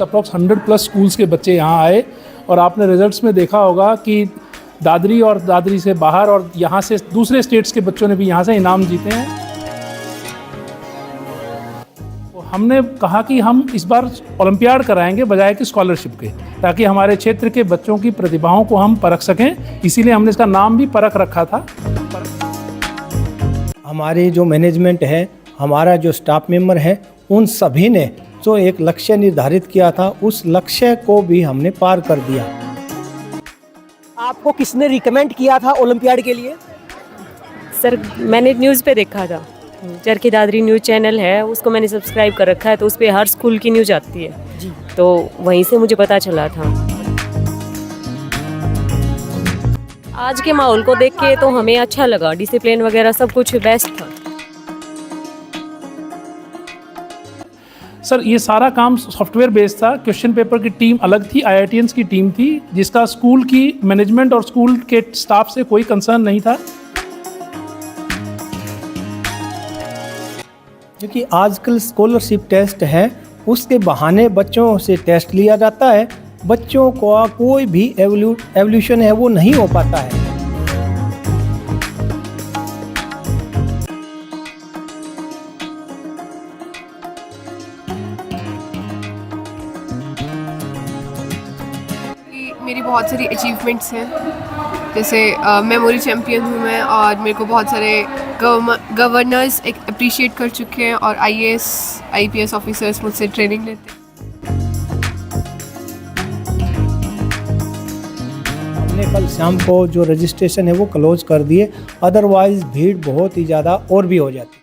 Approx 100+ schools के बच्चे यहाँ आए और आपने रिजल्ट्स में देखा होगा कि दादरी और दादरी से बाहर और यहाँ से दूसरे स्टेट्स के बच्चों ने भी यहाँ से इनाम जीते हैं। तो हमने कहा कि हम इस बार ओलंपियाड कराएंगे बजाय कि स्कॉलरशिप के, ताकि हमारे क्षेत्र के बच्चों की प्रतिभाओं को हम परख सकें। इसीलिए हमने इसका नाम भी परख रखा था। हमारी जो मैनेजमेंट है, हमारा जो स्टाफ मेंबर है, उन सभी ने जो एक लक्ष्य निर्धारित किया था उस लक्ष्य को भी हमने पार कर दिया। आपको किसने रिकमेंड किया था ओलंपियाड के लिए? सर मैंने न्यूज़ पे देखा था, चरखी दादरी न्यूज़ चैनल है, उसको मैंने सब्सक्राइब कर रखा है, तो उस पर हर स्कूल की न्यूज़ आती है जी, तो वहीं से मुझे पता चला था। आज के माहौल को देख के तो हमें अच्छा लगा, डिसिप्लिन वगैरह सब कुछ बेस्ट था। सर ये सारा काम सॉफ्टवेयर बेस्ड था। क्वेश्चन पेपर की टीम अलग थी, IITians की टीम थी, जिसका स्कूल की मैनेजमेंट और स्कूल के स्टाफ से कोई कंसर्न नहीं था। क्योंकि आजकल स्कॉलरशिप टेस्ट है, उसके बहाने बच्चों से टेस्ट लिया जाता है, बच्चों का कोई भी एवोल्यूशन है वो नहीं हो पाता है। मेरी बहुत सारी अचीवमेंट्स हैं, जैसे मेमोरी चैम्पियन हूँ मैं, और मेरे को बहुत सारे गवर्नर्स अप्रिशिएट कर चुके हैं, और IAS IPS ऑफिसर्स मुझसे ट्रेनिंग लेते हैं। हमने कल शाम को जो रजिस्ट्रेशन है वो क्लोज कर दिए, अदरवाइज भीड़ बहुत ही ज़्यादा और भी हो जाती।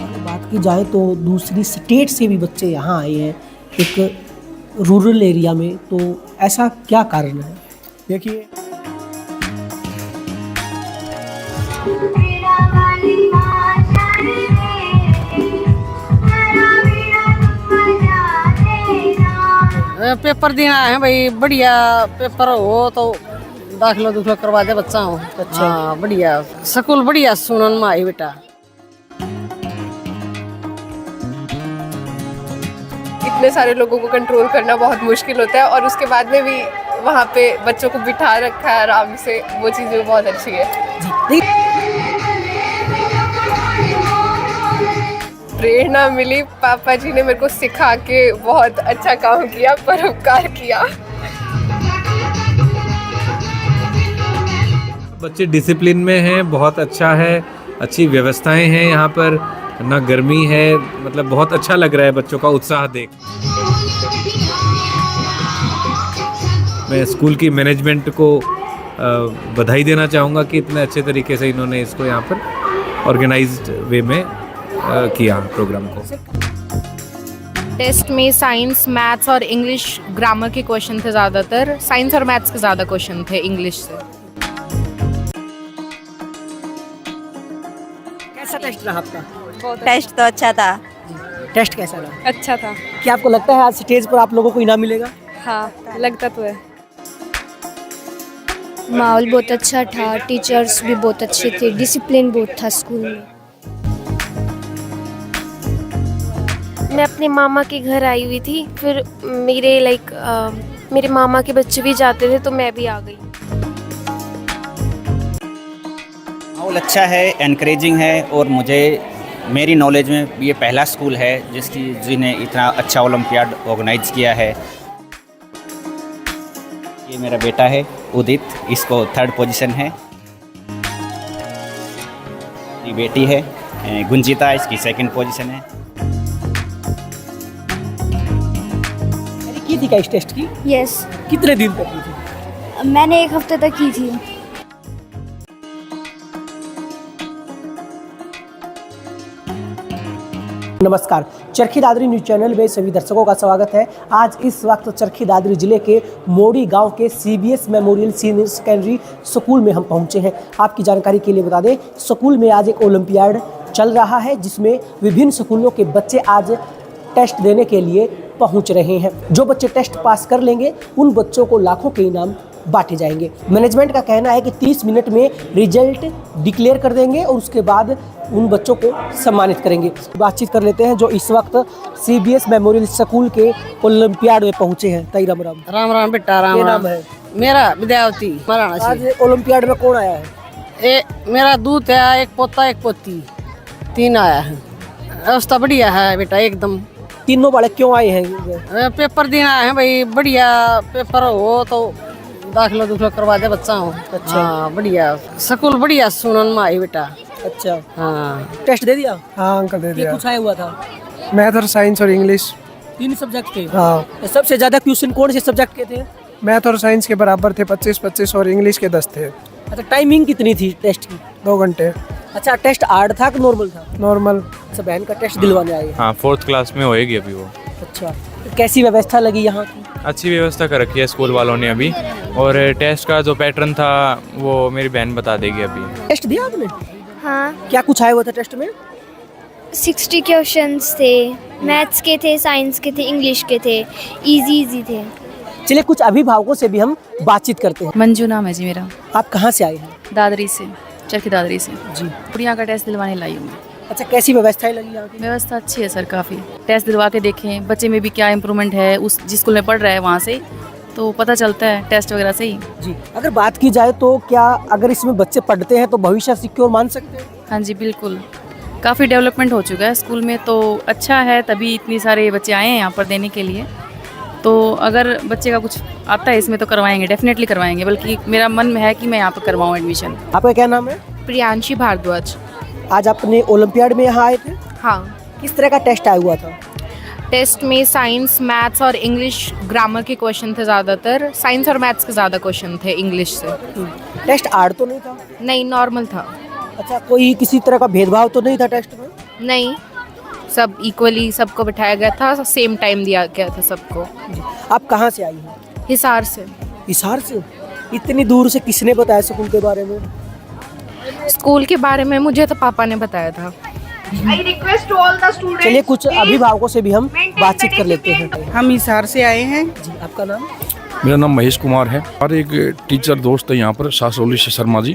अगर बात की जाए तो दूसरी स्टेट से भी बच्चे यहाँ आए हैं एक रूरल एरिया में, तो ऐसा क्या कारण है? देखिए, पेपर देना है भाई, बढ़िया पेपर हो तो दाखिला दुखला करवा दे बच्चा हो। अच्छा। हाँ बढ़िया स्कूल, बढ़िया सुनन में आई बेटा। इतने सारे लोगों को कंट्रोल करना बहुत मुश्किल होता है, और उसके बाद में भी वहाँ पे बच्चों को बिठा रखा है आराम से, वो चीज़ भी बहुत अच्छी है जी। प्रेरणा मिली, पापा जी ने मेरे को सिखा के बहुत अच्छा काम किया, परोपकार किया। बच्चे डिसिप्लिन में हैं, बहुत अच्छा है, अच्छी व्यवस्थाएं हैं यहाँ पर, ना गर्मी है, मतलब बहुत अच्छा लग रहा है बच्चों का उत्साह देख। मैं स्कूल की मैनेजमेंट को बधाई देना चाहूँगा कि इतने अच्छे तरीके से इन्होंने इसको यहाँ पर ऑर्गेनाइज्ड वे में किया प्रोग्राम को। टेस्ट में साइंस, मैथ्स और इंग्लिश ग्रामर के क्वेश्चन थे ज़्यादातर, साइंस और मैथ्स के ज़्यादा क्वेश्चन थे इंग्लिश से। कैसा टेस्ट रहा आपका? टेस्ट तो अच्छा था। टेस्ट कैसा रहा? अच्छा था। क्या आपको लगता है आज स्टेज पर आप लोगों को इनाम मिलेगा? हाँ लगता तो है। माहौल बहुत अच्छा था, टीचर्स भी बहुत अच्छे थे, डिसिप्लिन बहुत था स्कूल में। मैं अपने मामा के घर आई हुई थी, फिर मेरे मामा के बच्चे भी जाते थे तो मैं भी आ गई। माहौल अच्छा है, एनकरेजिंग है, और मुझे मेरी नॉलेज में ये पहला स्कूल है जिन्हें इतना अच्छा ओलंपियाड ऑर्गेनाइज किया है। ये मेरा बेटा है उदित, इसको 3rd पोजीशन है। ये बेटी है गुंजिता, इसकी 2nd पोजीशन है। की थी क्या इस टेस्ट की? यस। कितने दिन तक की थी? मैंने 1 हफ्ते तक की थी। नमस्कार, चरखी दादरी न्यूज़ चैनल में सभी दर्शकों का स्वागत है। आज इस वक्त चरखी दादरी जिले के मोड़ी गांव के CBS memorial senior secondary school में हम पहुंचे हैं। आपकी जानकारी के लिए बता दें, स्कूल में आज एक ओलंपियाड चल रहा है, जिसमें विभिन्न स्कूलों के बच्चे आज टेस्ट देने के लिए पहुंच रहे हैं। जो बच्चे टेस्ट पास कर लेंगे उन बच्चों को लाखों के इनाम बांटे जाएंगे। मैनेजमेंट का कहना है कि 30 मिनट में रिजल्ट डिक्लेयर कर देंगे और उसके बाद उन बच्चों को सम्मानित करेंगे। बातचीत कर लेते हैं जो इस वक्त CBS मेमोरियल स्कूल के ओलंपियाड में पहुंचे हैं। ताई राम राम। राम राम बेटा राम क्या राम। नाम है? मेरा विद्यावती महाराणा आज ओलंपियाड में कौन आया है? से मेरा दूत है, एक पोता एक पोती, 3 आया है। व्यवस्था बढ़िया है बेटा एकदम। तीनों बालक क्यों आए हैं? पेपर देना है भाई, बढ़िया पेपर हो तो दाखिला करवा दे बच्चा हो। अच्छा। हाँ बढ़िया स्कूल बढ़िया सुनन में आई बेटा। अच्छा, हाँ टेस्ट दे दिया? हाँ अंकल दे ये दिया। कुछ आया हुआ था? मैथ और साइंस और इंग्लिश। 3 सब्जेक्ट थे। हाँ सबसे ज्यादा क्वेश्चन कौन से सब्जेक्ट के थे? मैथ और साइंस के बराबर थे, 25-25 और इंग्लिश के 10 थे। अच्छा, टाइमिंग कितनी थी टेस्ट की? 2 घंटे। अच्छा, टेस्ट हार्ड था कि नॉर्मल था? नॉर्मल। अच्छा, बहन का टेस्ट दिलवाने आए हैं। हाँ 4th क्लास में होएगी अभी वो। अच्छा, कैसी व्यवस्था लगी यहाँ की? अच्छी व्यवस्था कर रखी है स्कूल वालों ने अभी, और टेस्ट का जो पैटर्न था वो मेरी बहन बता देगी अभी। टेस्ट दिया आपने? हाँ, क्या कुछ आया हुआ था टेस्ट में? 60 क्वेश्चंस थे, मैथ्स के थे, साइंस के थे, इंग्लिश के थे, इजी थे। चलिए कुछ अभिभावकों से भी हम बातचीत करते हैं। मंजू नाम है जी मेरा, आप कहाँ से आए हैं? दादरी से, चरखी दादरी से जी। बढ़िया का टेस्ट दिलवाने लाई हूँ मैं। अच्छा, कैसी व्यवस्थाएं लगी यहाँ की? व्यवस्था अच्छी है सर, काफ़ी। टेस्ट दिलवा के देखें बच्चे में भी क्या इम्प्रूवमेंट है, उस जिस स्कूल में पढ़ रहा है वहाँ से तो पता चलता है टेस्ट वगैरह से ही। जी, अगर बात की जाए तो क्या अगर इसमें बच्चे पढ़ते हैं तो भविष्य सिक्योर मान सकते हैं? हाँ जी बिल्कुल, काफ़ी डेवलपमेंट हो चुका है स्कूल में, तो अच्छा है, तभी इतनी सारे बच्चे आए हैं यहाँ पर देने के लिए। तो अगर बच्चे का कुछ आता है इसमें तो करवाएंगे, डेफिनेटली करवाएंगे, बल्कि मेरा मन में है कि मैं यहाँ पर करवाऊँ एडमिशन। आपका क्या नाम है? प्रियांशी भारद्वाज। आज आपने ओलंपियाड में यहाँ आए थे? हाँ, किस तरह का टेस्ट आया हुआ था? टेस्ट में साइंस, मैथ्स और इंग्लिश ग्रामर के क्वेश्चन थे ज़्यादातर। साइंस और मैथ्स के ज़्यादा क्वेश्चन थे इंग्लिश से। टेस्ट हार्ड तो नहीं था? नहीं, नॉर्मल था। अच्छा, कोई किसी तरह का भेदभाव तो नहीं था टेस्ट में? नहीं, सब इक्वली सबको बिठाया गया था, सेम टाइम दिया गया था सबको। आप कहाँ से आई हैं? हिसार से। हिसार से? इतनी दूर से किसने बताया स्कूल के बारे में? स्कूल के बारे में मुझे तो पापा ने बताया था। चलिए कुछ अभिभावकों से भी हम बातचीत कर लेते हैं। हम हिसार से आए हैं। जी, आपका नाम? मेरा नाम महेश कुमार है और एक टीचर दोस्त है यहाँ पर सासोली से शर्मा जी,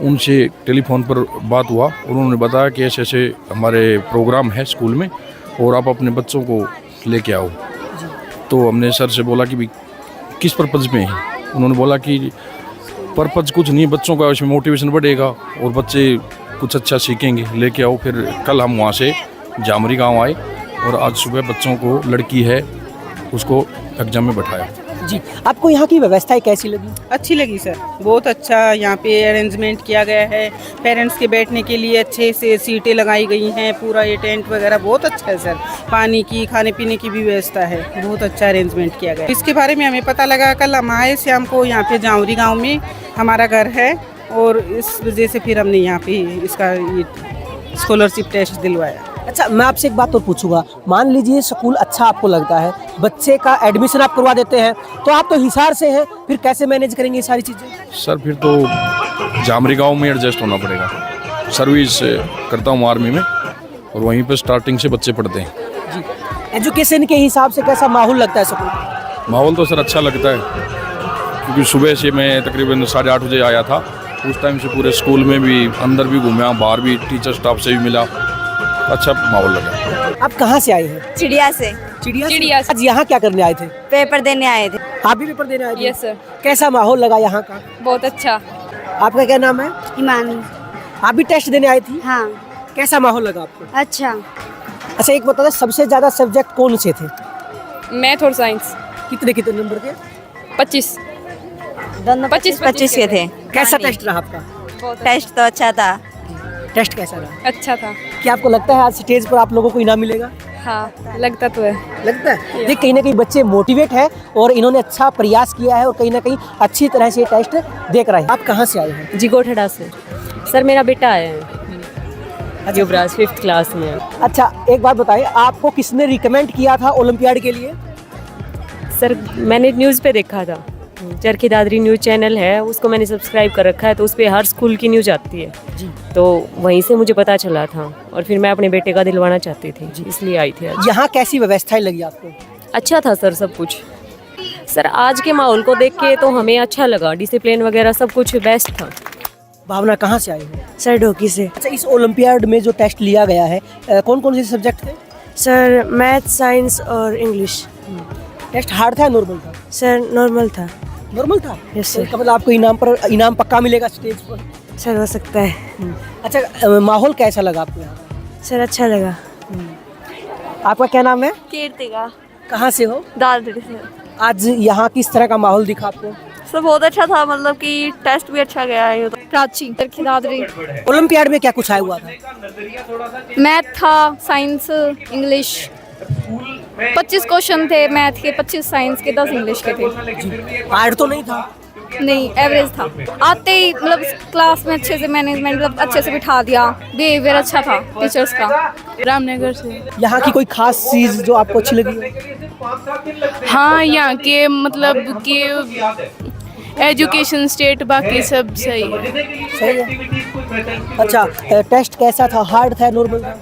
उनसे टेलीफोन पर बात हुआ और उन्होंने बताया कि ऐसे ऐसे हमारे प्रोग्राम है स्कूल में और आप अपने बच्चों को लेके आओ। तो हमने सर से बोला कि भाई किस पर्पज़ में है? उन्होंने बोला कि पर्पज़ कुछ नहीं, बच्चों का इसमें मोटिवेशन बढ़ेगा और बच्चे कुछ अच्छा सीखेंगे, लेके आओ। फिर कल हम वहाँ से जामरी गांव आए और आज सुबह बच्चों को, लड़की है उसको एग्जाम में बैठाया। जी, आपको यहाँ की व्यवस्थाएं कैसी लगी? अच्छी लगी सर, बहुत अच्छा यहाँ पे अरेंजमेंट किया गया है। पेरेंट्स के बैठने के लिए अच्छे से सीटें लगाई गई हैं, पूरा ये टेंट वगैरह बहुत अच्छा है सर। पानी की, खाने पीने की भी व्यवस्था है, बहुत अच्छा अरेंजमेंट किया गया है। इसके बारे में हमें पता लगा, कल हम आए शाम को यहाँ पे जामरी गाँव में हमारा घर है और इस वजह से फिर हमने यहाँ पे इसका स्कॉलरशिप टेस्ट दिलवाया। अच्छा, मैं आपसे एक बात और पूछूंगा, मान लीजिए स्कूल अच्छा आपको लगता है, बच्चे का एडमिशन आप करवा देते हैं, तो आप तो हिसार से हैं, फिर कैसे मैनेज करेंगे ये सारी चीज़ें? सर फिर तो जामरी गांव में एडजस्ट होना पड़ेगा। सर्विस करता हूँ आर्मी में और वहीं पे स्टार्टिंग से बच्चे पढ़ते हैं। जी, एजुकेशन के हिसाब से कैसा माहौल लगता है स्कूल? माहौल तो सर अच्छा लगता है, क्योंकि सुबह से मैं तकरीबन 8:30 बजे आया था, उस टाइम से पूरे स्कूल में भी, अंदर भी घूमा, बाहर भी टीचर स्टाफ से भी मिला, अच्छा माहौल लगा। आप कहाँ से आए हैं? चिड़िया से। चिड़िया से। आज यहाँ क्या करने आए थे? पेपर देने आए थे। आप भी पेपर देने आए थे? Yes sir. कैसा माहौल लगा यहाँ का? बहुत अच्छा। आपका क्या नाम है? हिमानी। आप भी टेस्ट देने आई थी? हाँ, कैसा माहौल लगा आपको? अच्छा। अच्छा, एक बता दो, सबसे ज्यादा सब्जेक्ट कौन से थे? मैथ और साइंस। कितने कितने नंबर के? 25। दोनों 25 के थे। कैसा टेस्ट रहा आपका? टेस्ट तो अच्छा था। टेस्ट कैसा रहा? अच्छा था। क्या आपको लगता है आज स्टेज पर आप लोगों को इनाम मिलेगा? हाँ, लगता तो है। लगता है। देख, कहीं ना कहीं बच्चे मोटिवेट है और इन्होंने अच्छा प्रयास किया है और कहीं ना कहीं अच्छी तरह से टेस्ट देख रहे हैं। आप कहाँ से आए हैं? जी, गोठड़ा से। सर मेरा बेटा आया है, युवराज 5th क्लास में। अच्छा, एक बात बताइए, आपको किसने रिकमेंड किया था ओलंपियाड के लिए? सर मैंने न्यूज़ पे देखा था, चरखी दादरी न्यूज़ चैनल है, उसको मैंने सब्सक्राइब कर रखा है, तो उस पर हर स्कूल की न्यूज़ आती है जी। तो वहीं से मुझे पता चला था और फिर मैं अपने बेटे का दिलवाना चाहती थी जी, इसलिए आई थी आज। यहाँ कैसी व्यवस्थाएं लगी आपको? अच्छा था सर, सब कुछ। सर आज के माहौल को देख के तो हमें अच्छा लगा, डिसिप्लिन वगैरह सब कुछ बेस्ट था। भावना कहाँ से आई हो? सर ढोकी से। अच्छा, इस ओलंपियाड में जो टेस्ट लिया गया है कौन कौन से सब्जेक्ट थे? सर मैथ, साइंस और इंग्लिश। टेस्ट हार्ड था या नॉर्मल था? सर नॉर्मल था। नॉर्मल था? Yes sir. मतलब आपको इनाम पक्का मिलेगा स्टेज पर? सर हो सकता है। अच्छा, माहौल कैसा लगा आपको यहाँ? सर अच्छा लगा। आपका क्या नाम है? कीर्तिका। कहाँ से हो? दादरी से। आज यहाँ किस तरह का माहौल दिखा आपको? सर बहुत अच्छा था, मतलब कि टेस्ट भी अच्छा गया है। तो प्राची चरखी दादरी। ओलंपियाड में क्या कुछ आया हुआ था? मैथ था, साइंस, इंग्लिश। 25 क्वेश्चन थे मैथ के, 25 साइंस के, 10 इंग्लिश के थे। हार्ड तो नहीं था? नहीं, एवरेज था। आते ही मतलब क्लास में अच्छे से मैनेजमेंट मतलब अच्छे से बिठा दिया, बिहेवियर अच्छा था टीचर्स का। रामनगर से। यहाँ की कोई खास चीज़ जो आपको अच्छी लगी? हाँ, यहाँ के मतलब कि एजुकेशन स्टेट बाकी सब सही है। सही है। अच्छा, टेस्ट कैसा था? हार्ड था, नॉर्मल था?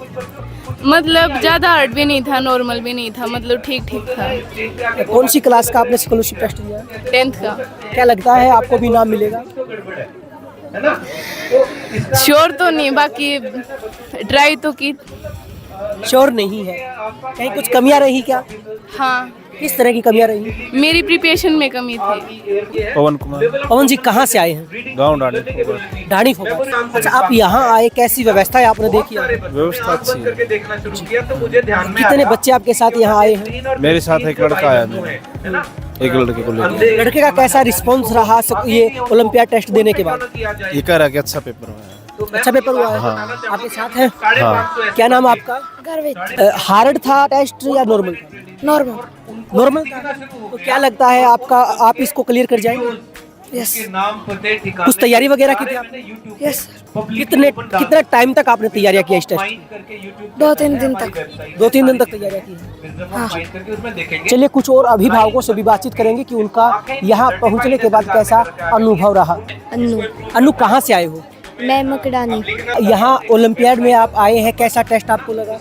मतलब ज़्यादा हार्ड भी नहीं था, नॉर्मल भी नहीं था, मतलब ठीक ठीक था। कौन सी क्लास का आपने स्कॉलरशिप टेस्ट दिया? 10th का। क्या लगता है आपको भी इनाम मिलेगा? श्योर तो नहीं, बाकी ट्राई तो की। श्योर नहीं है? कहीं कुछ कमियां रही क्या? हाँ। किस तरह की कमियां रही? मेरी प्रिपरेशन में कमी थी। पवन कुमार। पवन जी कहाँ से आए हैं? गाँव ढाणी फोकस। अच्छा, आप यहाँ आए, कैसी व्यवस्था है आपने देखी? व्यवस्था अच्छी है। कितने बच्चे आपके साथ यहाँ आए हैं? मेरे साथ एक लड़का आया, मेरा एक लड़के को लेकर। लड़के का कैसा रिस्पॉन्स रहा ये ओलंपियाड टेस्ट देने के बाद? ये कह रहा है कि अच्छा पेपर हुआ है। अच्छा पेपर हुआ है? हाँ। आपके साथ है? हाँ। क्या नाम है आपका? हार्ड था टेस्ट या नॉर्मल था? नॉर्मल था। तो क्या लगता है आपका, आप इसको क्लियर कर जाएंगे? यस। कुछ तैयारी वगैरह की थी आपने? यस। कितना टाइम तक आपने तैयारियां किया इस टेस्ट की? 2-3 दिन तक। 2-3 दिन तक तैयारियां की? हाँ। चलिए, कुछ और अभिभावकों से भी बातचीत करेंगे कि उनका यहाँ पहुँचने के बाद कैसा अनुभव रहा। अनु कहाँ से आए हो? मैं मकड़ानी। यहाँ ओलंपियाड में आप आए हैं, कैसा टेस्ट आपको लगा?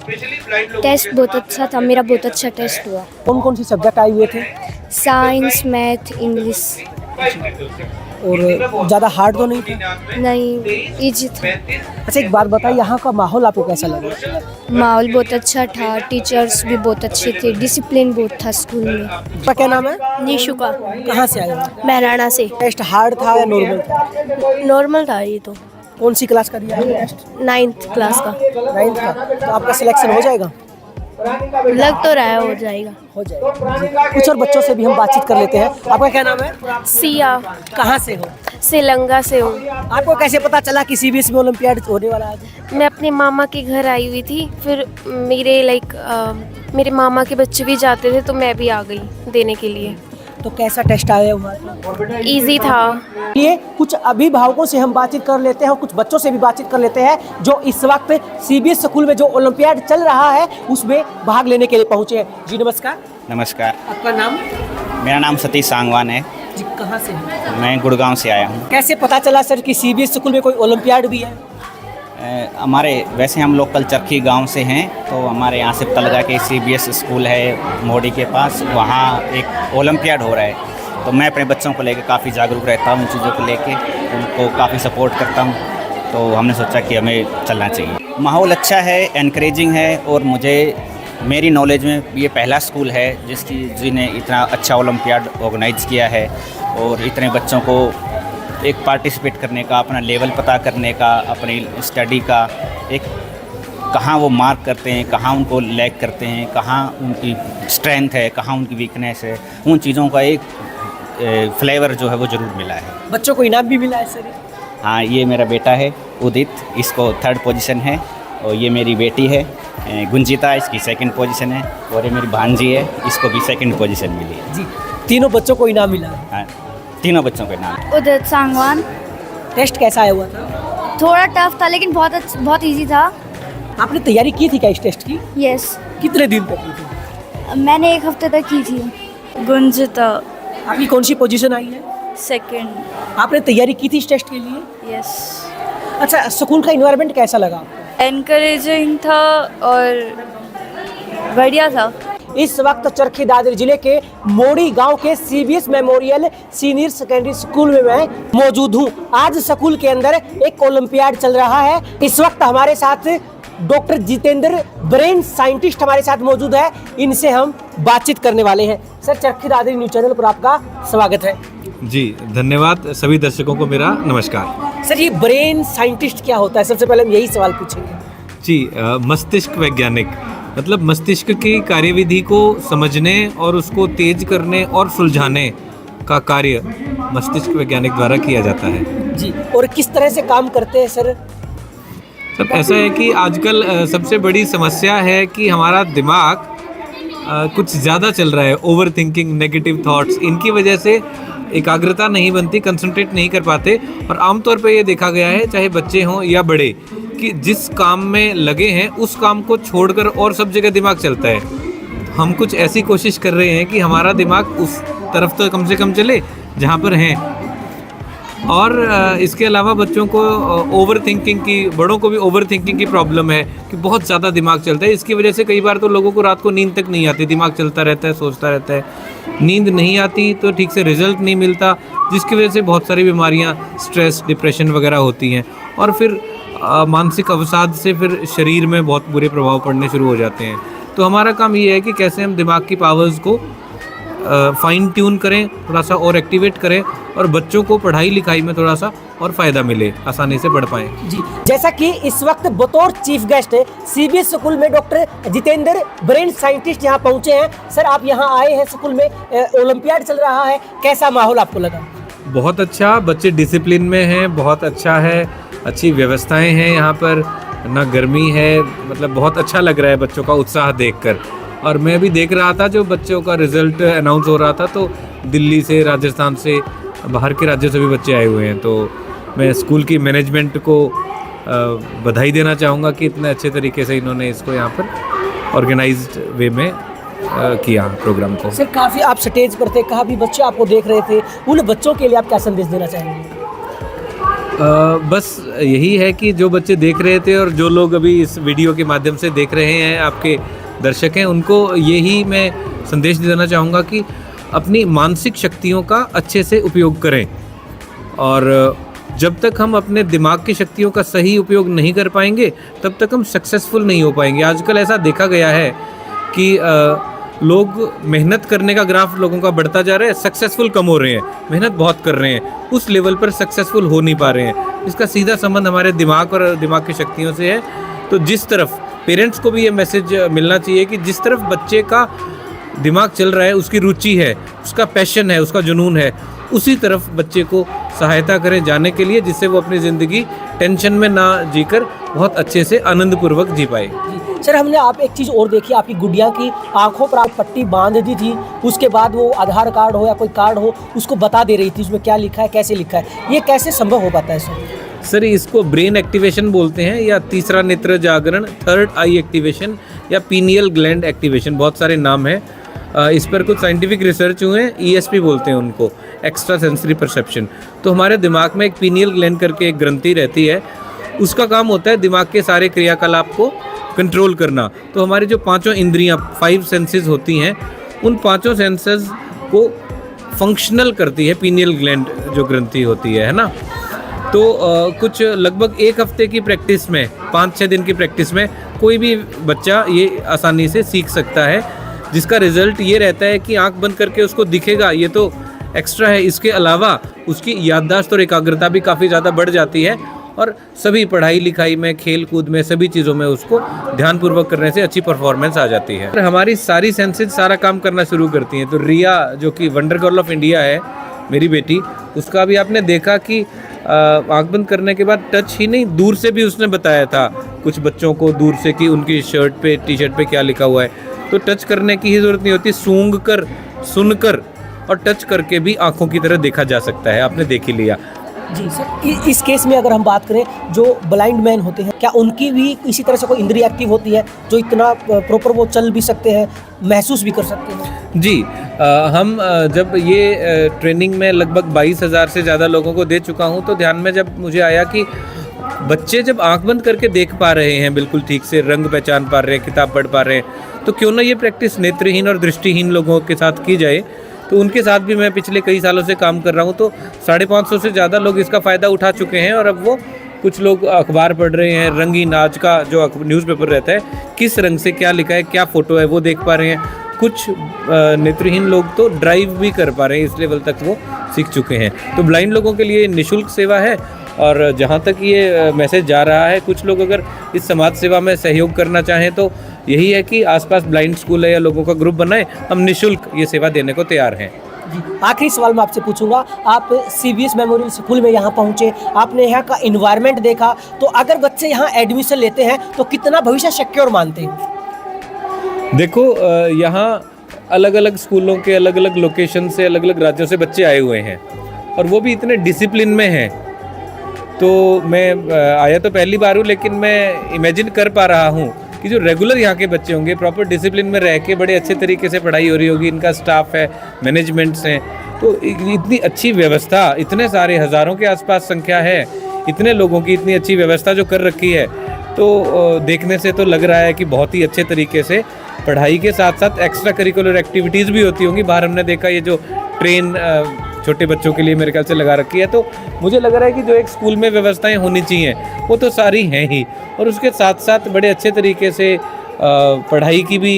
टेस्ट बहुत अच्छा था, मेरा बहुत अच्छा टेस्ट हुआ। कौन कौन सी सब्जेक्ट आए हुए थे? Science, math, English. और ज़्यादा हार्ड तो नहीं था? नहीं, इजी था। अच्छा, एक बात बताइए, यहाँ का माहौल आपको कैसा लगा? माहौल बहुत अच्छा था, टीचर्स भी बहुत अच्छे थे, डिसिप्लिन बहुत था स्कूल में। आपका क्या नाम है? निशुका। कहाँ से आए हो? महराणा से। टेस्ट हार्ड था या नॉर्मल था? नॉर्मल था ये तो। कौन सी क्लास का दिया है टेस्ट? 9th क्लास का। 9th का। तो आपका सिलेक्शन हो जाएगा? लग तो रहा है हो जाएगा। हो जाएगा। कुछ और बच्चों से भी हम बातचीत कर लेते हैं। आपका क्या नाम है? सिया। कहाँ से हो? श्रीलंका से हूँ। आपको कैसे पता चला कि सीबीएसई में ओलंपियाड होने वाला है? मैं अपने मामा के घर आई हुई थी, फिर मेरे मामा के बच्चे भी जाते थे तो मैं भी आ गई देने के लिए। तो कैसा टेस्ट आया हुआ? इजी था। ये कुछ अभिभावकों से हम बातचीत कर लेते हैं और कुछ बच्चों से भी बातचीत कर लेते हैं जो इस वक्त सीबीएस स्कूल में जो ओलंपियाड चल रहा है उसमें भाग लेने के लिए पहुंचे हैं। जी नमस्कार। नमस्कार। आपका नाम? मेरा नाम सतीश सांगवान है जी। कहाँ से हैं? मैं गुड़गांव से आया हूँ। कैसे पता चला सर कि सीबीएस स्कूल में कोई ओलंपियाड भी है? हमारे वैसे हम लोकल चरखी गांव से हैं, तो हमारे यहाँ से तलगा के सीबीएस स्कूल है मोड़ी के पास, वहाँ एक ओलंपियाड हो रहा है। तो मैं अपने बच्चों को लेकर काफ़ी जागरूक रहता हूँ, उन चीज़ों को लेके उनको काफ़ी सपोर्ट करता हूँ। तो हमने सोचा कि हमें चलना चाहिए। माहौल अच्छा है, एनकरेजिंग है, और मेरी नॉलेज में ये पहला स्कूल है जिन्हें इतना अच्छा ओलंपियाड ऑर्गेनाइज किया है और इतने बच्चों को एक पार्टिसिपेट करने का, अपना लेवल पता करने का, अपनी स्टडी का एक कहाँ वो मार्क करते हैं, कहाँ उनको लैग करते हैं, कहाँ उनकी स्ट्रेंथ है, कहाँ उनकी वीकनेस है, उन चीज़ों का एक फ्लेवर जो है वो ज़रूर मिला है। बच्चों को इनाम भी मिला है सर? हाँ, ये मेरा बेटा है उदित, इसको 3rd पोजीशन है, और ये मेरी बेटी है गुंजिता, इसकी 2nd पोजीशन है, और ये मेरी भांजी है, इसको भी 2nd पोजीशन मिली है। जी, तीनों बच्चों को इनाम मिला है? हाँ, तीनों बच्चों के नाम। उदित सांगवान। टेस्ट कैसा आया हुआ था? थोड़ा टफ था लेकिन बहुत इजी था। आपने तैयारी की थी क्या इस टेस्ट की? यस। कितने दिन तक की थी? मैंने 1 हफ्ते तक की थी। गुंजिता। आपकी कौन सी पोजीशन आई है? 2nd। आपने तैयारी की थी इस टेस्ट के लिए? यस। अच्छा, स्कूल का इन्वायरमेंट कैसा लगा आपको? एनकरेजिंग था और बढ़िया था। इस वक्त चरखी दादरी जिले के मोड़ी गांव के CBS memorial senior secondary school में मैं मौजूद हूं। आज स्कूल के अंदर एक ओलंपियाड चल रहा है। इस वक्त हमारे साथ डॉक्टर जितेंद्र ब्रेन साइंटिस्ट हमारे साथ मौजूद है। इनसे हम बातचीत करने वाले हैं। Sir, Charkhi Dadri news channel पर आपका स्वागत है। जी धन्यवाद। सभी दर्शकों को मेरा नमस्कार। सर, ये ब्रेन साइंटिस्ट क्या होता है? सबसे पहले हम यही सवाल पूछेंगे। जी मस्तिष्क वैज्ञानिक मतलब मस्तिष्क की कार्यविधि को समझने और उसको तेज करने और सुलझाने का कार्य मस्तिष्क वैज्ञानिक द्वारा किया जाता है। जी, और किस तरह से काम करते हैं सर? सब ऐसा है कि आजकल सबसे बड़ी समस्या है कि हमारा दिमाग कुछ ज़्यादा चल रहा है। ओवर थिंकिंग, नेगेटिव थॉट्स, इनकी वजह से एकाग्रता नहीं बनती, कंसंट्रेट नहीं कर पाते। और आमतौर पे ये देखा गया है, चाहे बच्चे हों या बड़े, कि जिस काम में लगे हैं उस काम को छोड़कर और सब जगह दिमाग चलता है। हम कुछ ऐसी कोशिश कर रहे हैं कि हमारा दिमाग उस तरफ तो कम से कम चले जहाँ पर हैं। और इसके अलावा बच्चों को ओवर थिंकिंग की, बड़ों को भी ओवर थिंकिंग की प्रॉब्लम है कि बहुत ज़्यादा दिमाग चलता है। इसकी वजह से कई बार तो लोगों को रात को नींद तक नहीं आती, दिमाग चलता रहता है, सोचता रहता है। नींद नहीं आती तो ठीक से रिजल्ट नहीं मिलता, जिसकी वजह से बहुत सारी बीमारियां, स्ट्रेस, डिप्रेशन वगैरह होती हैं। और फिर मानसिक अवसाद से फिर शरीर में बहुत बुरे प्रभाव पड़ने शुरू हो जाते हैं। तो हमारा काम ये है कि कैसे हम दिमाग की पावर्स को फाइन ट्यून करें, थोड़ा सा और एक्टिवेट करें, और बच्चों को पढ़ाई लिखाई में थोड़ा सा और फ़ायदा मिले, आसानी से पढ़ पाएँ। जी, जैसा कि इस वक्त बतौर चीफ गेस्ट CBS स्कूल में डॉक्टर जितेंद्र ब्रेन साइंटिस्ट यहाँ पहुँचे हैं। सर, आप यहाँ आए हैं स्कूल में, ओलंपियाड चल रहा है, कैसा माहौल आपको लगा? बहुत अच्छा, बच्चे डिसिप्लिन में हैं, बहुत अच्छा है, अच्छी व्यवस्थाएं हैं यहाँ पर, ना गर्मी है, मतलब बहुत अच्छा लग रहा है बच्चों का उत्साह देखकर। और मैं भी देख रहा था जो बच्चों का रिज़ल्ट अनाउंस हो रहा था, तो दिल्ली से, राजस्थान से, बाहर के राज्यों से भी बच्चे आए हुए हैं। तो मैं स्कूल की मैनेजमेंट को बधाई देना चाहूँगा कि इतने अच्छे तरीके से इन्होंने इसको यहाँ पर ऑर्गेनाइज्ड वे में किया प्रोग्राम को। सर, काफ़ी आप स्टेज पर थे, काफ़ी बच्चे आपको देख रहे थे, उन बच्चों के लिए आप क्या संदेश देना चाहेंगे? बस यही है कि जो बच्चे देख रहे थे और जो लोग अभी इस वीडियो के माध्यम से देख रहे हैं, आपके दर्शक हैं, उनको यही मैं संदेश देना चाहूँगा कि अपनी मानसिक शक्तियों का अच्छे से उपयोग करें। और जब तक हम अपने दिमाग की शक्तियों का सही उपयोग नहीं कर पाएंगे, तब तक हम सक्सेसफुल नहीं हो पाएंगे। आजकल ऐसा देखा गया है कि लोग मेहनत करने का ग्राफ लोगों का बढ़ता जा रहा है, सक्सेसफुल कम हो रहे हैं। मेहनत बहुत कर रहे हैं, उस लेवल पर सक्सेसफुल हो नहीं पा रहे हैं। इसका सीधा संबंध हमारे दिमाग और दिमाग की शक्तियों से है। तो जिस तरफ पेरेंट्स को भी ये मैसेज मिलना चाहिए कि जिस तरफ बच्चे का दिमाग चल रहा है, उसकी रुचि है, उसका पैशन है, उसका जुनून है, उसी तरफ बच्चे को सहायता करें जाने के लिए, जिससे वो अपनी ज़िंदगी टेंशन में ना जीकर बहुत अच्छे से आनंदपूर्वक जी पाए। सर, हमने आप एक चीज़ और देखी, आपकी गुड़िया की आंखों पर आप पट्टी बांध दी थी, उसके बाद वो आधार कार्ड हो या कोई कार्ड हो उसको बता दे रही थी उसमें क्या लिखा है, कैसे लिखा है। ये कैसे संभव हो पाता है सर? इसको ब्रेन एक्टिवेशन बोलते हैं, या तीसरा नेत्र जागरण, थर्ड आई एक्टिवेशन, या पीनियल ग्लैंड एक्टिवेशन, बहुत सारे नाम हैं। इस पर कुछ साइंटिफिक रिसर्च हुए हैं, ESP बोलते हैं उनको, एक्स्ट्रा सेंसरी परसेप्शन। तो हमारे दिमाग में एक पीनियल ग्लैंड करके एक ग्रंथि रहती है, उसका काम होता है दिमाग के सारे क्रियाकलाप को कंट्रोल करना। तो हमारी जो पांचों इंद्रियां, 5 सेंसेस होती हैं, उन पांचों सेंसेस को फंक्शनल करती है पीनियल ग्लैंड जो ग्रंथि होती है ना। तो कुछ लगभग 1 हफ्ते की प्रैक्टिस में, 5-6 दिन की प्रैक्टिस में कोई भी बच्चा ये आसानी से सीख सकता है, जिसका रिज़ल्ट ये रहता है कि आंख बंद करके उसको दिखेगा, ये तो एक्स्ट्रा है। इसके अलावा उसकी याददाश्त और एकाग्रता भी काफ़ी ज़्यादा बढ़ जाती है, और सभी पढ़ाई लिखाई में, खेल कूद में, सभी चीज़ों में उसको ध्यानपूर्वक करने से अच्छी परफॉर्मेंस आ जाती है। और हमारी सारी सेंसेस सारा काम करना शुरू करती हैं। तो रिया, जो कि वंडर गर्ल ऑफ इंडिया है, मेरी बेटी, उसका भी आपने देखा कि आँख बंद करने के बाद टच ही नहीं, दूर से भी उसने बताया था कुछ बच्चों को, दूर से, कि उनकी शर्ट पे, टी-शर्ट पे क्या लिखा हुआ है। तो टच करने की ही ज़रूरत नहीं होती, सूंघ कर, सुनकर और टच करके भी आँखों की तरह देखा जा सकता है। आपने देख ही लिया। जी सर, इस केस में अगर हम बात करें, जो ब्लाइंड मैन होते हैं, क्या उनकी भी इसी तरह से कोई इंद्रिय एक्टिव होती है, जो इतना प्रॉपर वो चल भी सकते हैं, महसूस भी कर सकते हैं? जी, हम जब ये ट्रेनिंग में लगभग 22,000 से ज़्यादा लोगों को दे चुका हूँ, तो ध्यान में जब मुझे आया कि बच्चे जब आंख बंद करके देख पा रहे हैं बिल्कुल ठीक से, रंग पहचान पा रहे हैं, किताब पढ़ पा रहे हैं, तो क्यों ना ये प्रैक्टिस नेत्रहीन और दृष्टिहीन लोगों के साथ की जाए। तो उनके साथ भी मैं पिछले कई सालों से काम कर रहा हूँ, तो 550 से ज़्यादा लोग इसका फ़ायदा उठा चुके हैं। और अब वो कुछ लोग अखबार पढ़ रहे हैं, रंगीन आज का जो न्यूज़पेपर रहता है, किस रंग से क्या लिखा है, क्या फ़ोटो है, वो देख पा रहे हैं। कुछ नेत्रहीन लोग तो ड्राइव भी कर पा रहे हैं, इस लेवल तक वो सीख चुके हैं। तो ब्लाइंड लोगों के लिए निःशुल्क सेवा है। और जहाँ तक ये मैसेज जा रहा है, कुछ लोग अगर इस समाज सेवा में सहयोग करना चाहें तो यही है कि आसपास ब्लाइंड स्कूल है या लोगों का ग्रुप बनाए, हम निःशुल्क ये सेवा देने को तैयार हैं। जी, आखिरी सवाल मैं आपसे पूछूंगा, आप CBS मेमोरियल स्कूल में यहाँ पहुँचे, आपने यहाँ का इन्वायरमेंट देखा, तो अगर बच्चे यहाँ एडमिशन लेते हैं तो कितना भविष्य सिक्योर मानते हैं? देखो, यहाँ अलग अलग स्कूलों के अलग अलग लोकेशन से, अलग अलग राज्यों से बच्चे आए हुए हैं और वो भी इतने डिसिप्लिन में हैं। तो मैं आया तो पहली बार हूँ, लेकिन मैं इमेजिन कर पा रहा हूँ कि जो रेगुलर यहाँ के बच्चे होंगे, प्रॉपर डिसिप्लिन में रह के बड़े अच्छे तरीके से पढ़ाई हो रही होगी, इनका स्टाफ है, मैनेजमेंट्स हैं, तो इतनी अच्छी व्यवस्था, इतने सारे हज़ारों के आसपास संख्या है, इतने लोगों की इतनी अच्छी व्यवस्था जो कर रखी है, तो देखने से तो लग रहा है कि बहुत ही अच्छे तरीके से पढ़ाई के साथ साथ एक्स्ट्रा करिकुलर एक्टिविटीज़ भी होती होंगी। बाहर हमने देखा ये जो ट्रेन छोटे बच्चों के लिए मेरे ख्याल से लगा रखी है, तो मुझे लग रहा है कि जो एक स्कूल में व्यवस्थाएं होनी चाहिए वो तो सारी हैं ही, और उसके साथ साथ बड़े अच्छे तरीके से पढ़ाई की भी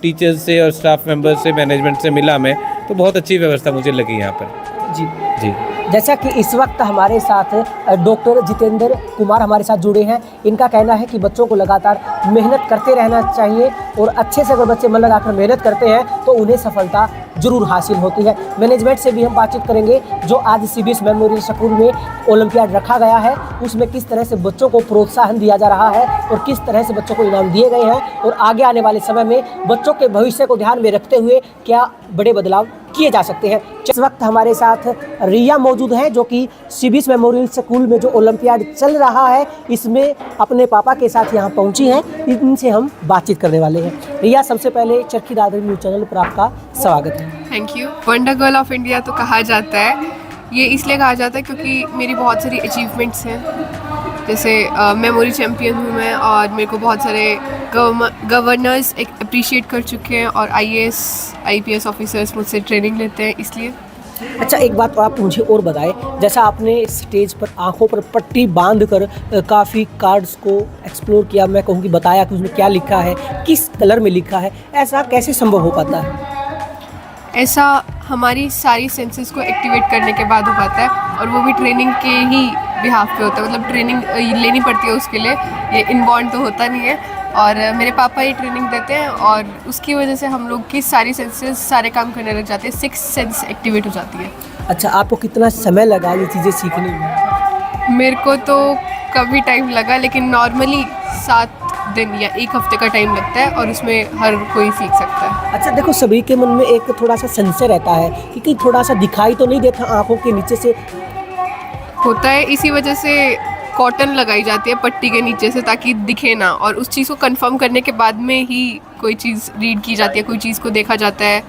टीचर्स से और स्टाफ मेंबर्स से, मैनेजमेंट से मिला मैं, तो बहुत अच्छी व्यवस्था मुझे लगी यहाँ पर। जी जी, जैसा कि इस वक्त हमारे साथ डॉक्टर जितेंद्र कुमार हमारे साथ जुड़े हैं, इनका कहना है कि बच्चों को लगातार मेहनत करते रहना चाहिए और अच्छे से अगर बच्चे मन लगाकर मेहनत करते हैं तो उन्हें सफलता जरूर हासिल होती है। मैनेजमेंट से भी हम बातचीत करेंगे, जो आज CBS मेमोरियल स्कूल में ओलंपियाड रखा गया है उसमें किस तरह से बच्चों को प्रोत्साहन दिया जा रहा है और किस तरह से बच्चों को इनाम दिए गए हैं, और आगे आने वाले समय में बच्चों के भविष्य को ध्यान में रखते हुए क्या बड़े बदलाव किए जा सकते हैं। इस वक्त हमारे साथ रिया मौजूद हैं, जो कि CBS मेमोरियल स्कूल में जो ओलंपियाड चल रहा है इसमें अपने पापा के साथ यहाँ पहुँची हैं, इनसे हम बातचीत करने वाले हैं। रिया, सबसे पहले चरखी दादरी न्यूज़ चैनल पर आपका स्वागत है। Thank you. Wonder girl of India तो कहा जाता है, ये इसलिए कहा जाता है क्योंकि मेरी बहुत सारी अचीवमेंट्स हैं, जैसे मेमोरी चैम्पियन हूँ मैं, और मेरे को बहुत सारे गवर्नर्स अप्रिशिएट कर चुके हैं, और IAS IPS ऑफिसर्स मुझसे ट्रेनिंग लेते हैं, इसलिए। अच्छा, एक बात आप मुझे और बताएं, जैसा आपने स्टेज पर आंखों पर पट्टी बांधकर काफ़ी कार्ड्स को एक्सप्लोर किया, मैं कहूँ कि बताया कि उसमें क्या लिखा है, किस कलर में लिखा है, ऐसा कैसे संभव हो पाता है? ऐसा हमारी सारी सेंसेस को एक्टिवेट करने के बाद हो पाता है, और वो भी ट्रेनिंग के ही बिहाफ पे होता है, मतलब ट्रेनिंग लेनी पड़ती है उसके लिए, ये इनबॉर्न तो होता नहीं है। और मेरे पापा ही ट्रेनिंग देते हैं, और उसकी वजह से हम लोग की सारी सेंसेस सारे काम करने लग जाते हैं, 6 सेंस एक्टिवेट हो जाती है। अच्छा, आपको कितना समय लगा ये चीज़ें सीखने में? मेरे को तो कभी टाइम लगा, लेकिन नॉर्मली 7 दिन या 1 हफ्ते का टाइम लगता है, और उसमें हर कोई सीख सकता है। अच्छा, देखो, सभी के मन में एक थोड़ा सा संशय रहता है कि कहीं थोड़ा सा दिखाई तो नहीं देता आंखों के नीचे से? होता है, इसी वजह से कॉटन लगाई जाती है पट्टी के नीचे से, ताकि दिखे ना, और उस चीज़ को कंफर्म करने के बाद में ही कोई चीज़ रीड की जाती है, कोई चीज़ को देखा जाता है,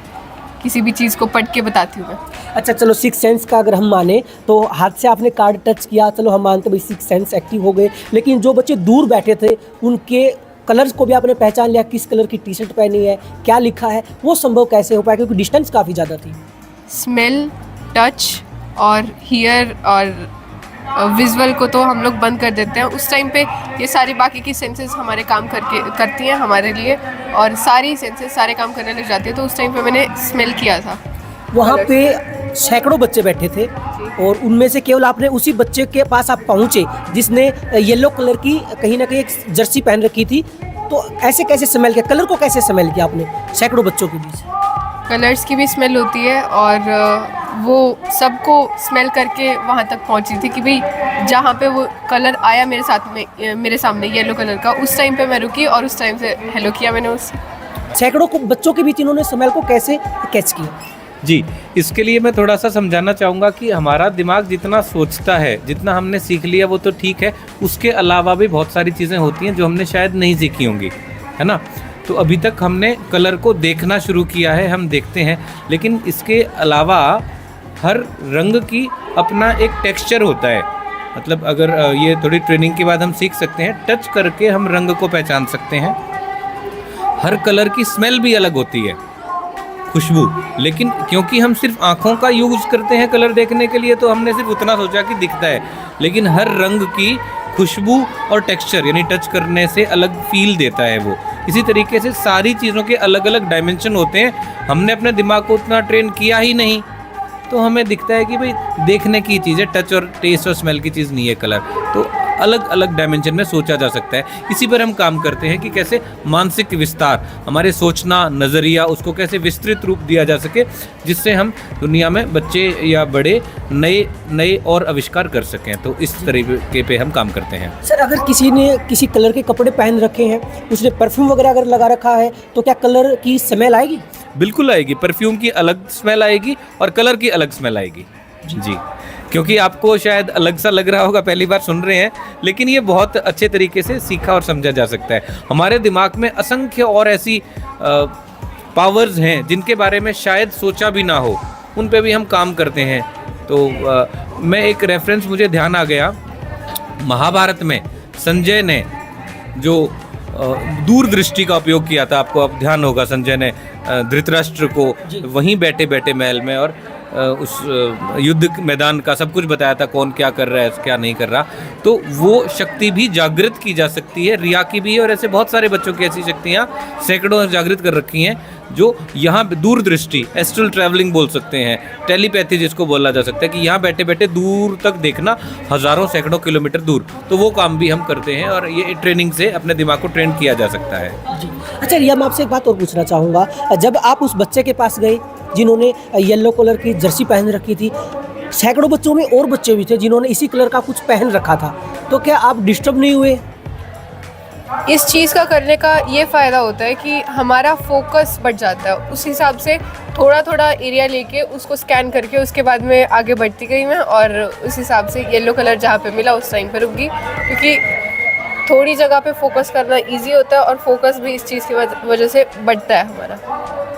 किसी भी चीज़ को पढ़ के बताती हूँ मैं। अच्छा, चलो 6 सेंस का अगर हम माने तो हाथ से आपने कार्ड टच किया, चलो हम मानते भाई 6 सेंस एक्टिव हो गए, लेकिन जो बच्चे दूर बैठे थे उनके कलर्स को भी आपने पहचान लिया, किस कलर की टी शर्ट पहनी है, क्या लिखा है, वो संभव कैसे हो पाया क्योंकि डिस्टेंस काफ़ी ज़्यादा थी? स्मेल, टच और हियर और विजुअल को तो हम लोग बंद कर देते हैं उस टाइम पे, ये सारी बाकी की सेंसेस हमारे काम करती हैं हमारे लिए, और सारी सेंसेस सारे काम करने लग जाती है। तो उस टाइम पे मैंने स्मेल किया था। वहाँ पे सैकड़ों बच्चे बैठे थे और उनमें से केवल आपने उसी बच्चे के पास आप पहुँचे जिसने येलो कलर की कहीं ना कहीं एक जर्सी पहन रखी थी, तो ऐसे कैसे स्मेल किया, कलर को कैसे स्मेल किया आपने सैकड़ों बच्चों के बीच? कलर्स की भी स्मेल होती है, और वो सबको स्मेल करके वहाँ तक पहुँची थी कि भाई जहाँ पे वो कलर आया मेरे सामने येलो कलर का, उस टाइम पे मैं रुकी और उस टाइम से हेलो किया मैंने उससे। सैकड़ों को बच्चों के बीच इन्होंने स्मेल को कैसे कैच किया? जी, इसके लिए मैं थोड़ा सा समझाना चाहूँगा कि हमारा दिमाग जितना सोचता है, जितना हमने सीख लिया वो तो ठीक है, उसके अलावा भी बहुत सारी चीज़ें होती हैं जो हमने शायद नहीं सीखी होंगी, है ना। तो अभी तक हमने कलर को देखना शुरू किया है, हम देखते हैं, लेकिन इसके अलावा हर रंग की अपना एक टेक्सचर होता है, मतलब अगर ये थोड़ी ट्रेनिंग के बाद हम सीख सकते हैं, टच करके हम रंग को पहचान सकते हैं। हर कलर की स्मेल भी अलग होती है, खुशबू, लेकिन क्योंकि हम सिर्फ आँखों का यूज़ करते हैं कलर देखने के लिए, तो हमने सिर्फ उतना सोचा कि दिखता है, लेकिन हर रंग की खुशबू और टेक्सचर यानी टच करने से अलग फील देता है वो। इसी तरीके से सारी चीज़ों के अलग अलग डायमेंशन होते हैं। हमने अपने दिमाग को उतना ट्रेन किया ही नहीं, तो हमें दिखता है कि भाई देखने की चीज़ है, टच और टेस्ट और स्मेल की चीज़ नहीं है कलर। तो अलग अलग डायमेंशन में सोचा जा सकता है। इसी पर हम काम करते हैं कि कैसे मानसिक विस्तार, हमारे सोचना, नज़रिया, उसको कैसे विस्तृत रूप दिया जा सके, जिससे हम दुनिया में बच्चे या बड़े नए नए और आविष्कार कर सकें। तो इस तरीके पे हम काम करते हैं। सर, अगर किसी ने किसी कलर के कपड़े पहन रखे हैं, उसने परफ्यूम वगैरह अगर लगा रखा है, तो क्या कलर की स्मेल आएगी? बिल्कुल आएगी। परफ्यूम की अलग स्मेल आएगी और कलर की अलग स्मेल आएगी जी। क्योंकि आपको शायद अलग सा लग रहा होगा, पहली बार सुन रहे हैं, लेकिन ये बहुत अच्छे तरीके से सीखा और समझा जा सकता है। हमारे दिमाग में असंख्य और ऐसी पावर्स हैं जिनके बारे में शायद सोचा भी ना हो, उन पे भी हम काम करते हैं। तो मैं एक रेफरेंस मुझे ध्यान आ गया, महाभारत में संजय ने जो दूरदृष्टि का उपयोग किया था, आपको अब ध्यान होगा, संजय ने धृतराष्ट्र को वहीं बैठे बैठे महल में और उस युद्ध मैदान का सब कुछ बताया था, कौन क्या कर रहा है, क्या नहीं कर रहा। तो वो शक्ति भी जागृत की जा सकती है, रिया की भी, और ऐसे बहुत सारे बच्चों की ऐसी शक्तियाँ सैकड़ों जागृत कर रखी हैं, जो यहाँ दूरदृष्टि, एस्ट्रल ट्रैवलिंग बोल सकते हैं, टेलीपैथी जिसको बोला जा सकता है, कि यहाँ बैठे बैठे दूर तक देखना, हज़ारों सैकड़ों किलोमीटर दूर। तो वो काम भी हम करते हैं और ये ट्रेनिंग से अपने दिमाग को ट्रेन किया जा सकता है जी। अच्छा रिया, मैं आपसे एक बात और पूछना चाहूँगा, जब आप उस बच्चे के पास गए जिन्होंने येलो कलर की जर्सी पहन रखी थी, सैकड़ों बच्चों में और बच्चे भी थे जिन्होंने इसी कलर का कुछ पहन रखा था, तो क्या आप डिस्टर्ब नहीं हुए? इस चीज़ का करने का ये फ़ायदा होता है कि हमारा फोकस बढ़ जाता है। उस हिसाब से थोड़ा थोड़ा एरिया लेके उसको स्कैन करके उसके बाद में आगे बढ़ती गई मैं, और उस हिसाब से येलो कलर जहाँ पे मिला उस टाइम पे रुक गई, क्योंकि थोड़ी जगह पे फोकस करना इजी होता है और फोकस भी इस चीज़ की वजह से बढ़ता है हमारा